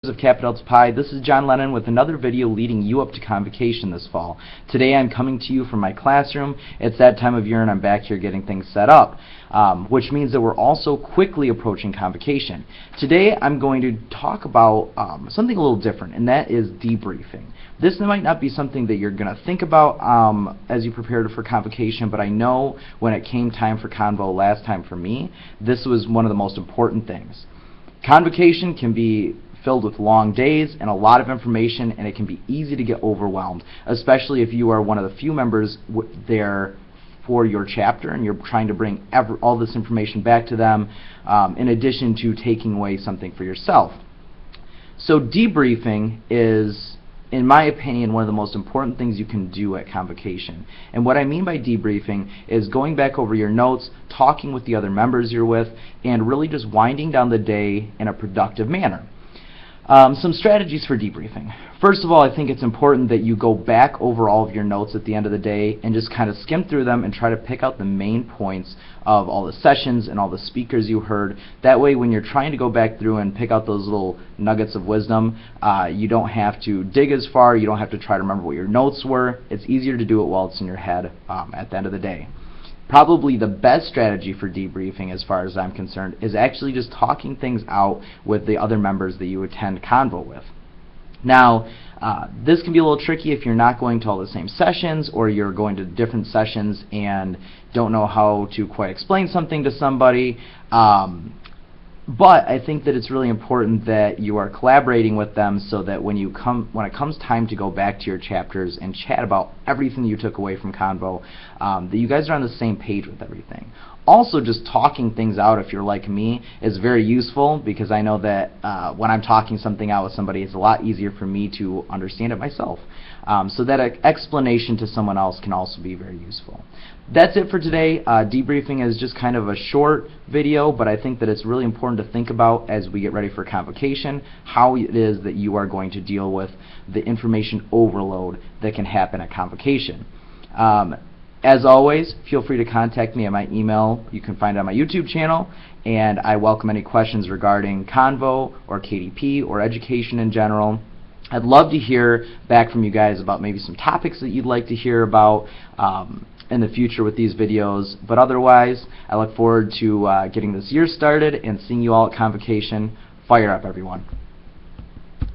Of Kappa Delta Pi, this is John Lennon with another video leading you up to Convocation this fall. Today I'm coming to you from my classroom. It's that time of year and I'm back here getting things set up, which means that we're also quickly approaching Convocation. Today I'm going to talk about something a little different, and that is debriefing. This might not be something that you're going to think about as you prepare for Convocation, but I know when it came time for Convo last time for me, this was one of the most important things. Convocation can be filled with long days and a lot of information, and it can be easy to get overwhelmed, especially if you are one of the few members there for your chapter and you're trying to bring all this information back to them in addition to taking away something for yourself. So debriefing is, in my opinion, one of the most important things you can do at Convocation. And what I mean by debriefing is going back over your notes, talking with the other members you're with, and really just winding down the day in a productive manner. Some strategies for debriefing. First of all, I think it's important that you go back over all of your notes at the end of the day and just kind of skim through them and try to pick out the main points of all the sessions and all the speakers you heard. That way, when you're trying to go back through and pick out those little nuggets of wisdom, you don't have to dig as far, you don't have to try to remember what your notes were. It's easier to do it while it's in your head at the end of the day. Probably the best strategy for debriefing, as far as I'm concerned, is actually just talking things out with the other members that you attend Convo with. Now, this can be a little tricky if you're not going to all the same sessions, or you're going to different sessions and don't know how to quite explain something to somebody. But I think that it's really important that you are collaborating with them so that when it comes time to go back to your chapters and chat about everything you took away from Convo, that you guys are on the same page with everything. Also, just talking things out, if you're like me, is very useful, because I know that when I'm talking something out with somebody, it's a lot easier for me to understand it myself. So that explanation to someone else can also be very useful. That's it for today. Debriefing is just kind of a short video, but I think that it's really important to think about as we get ready for Convocation, how it is that you are going to deal with the information overload that can happen at Convocation. As always, feel free to contact me at my email. You can find it on my YouTube channel, and I welcome any questions regarding Convo or KDP or education in general. I'd love to hear back from you guys about maybe some topics that you'd like to hear about in the future with these videos. But otherwise, I look forward to getting this year started and seeing you all at Convocation. Fire up, everyone.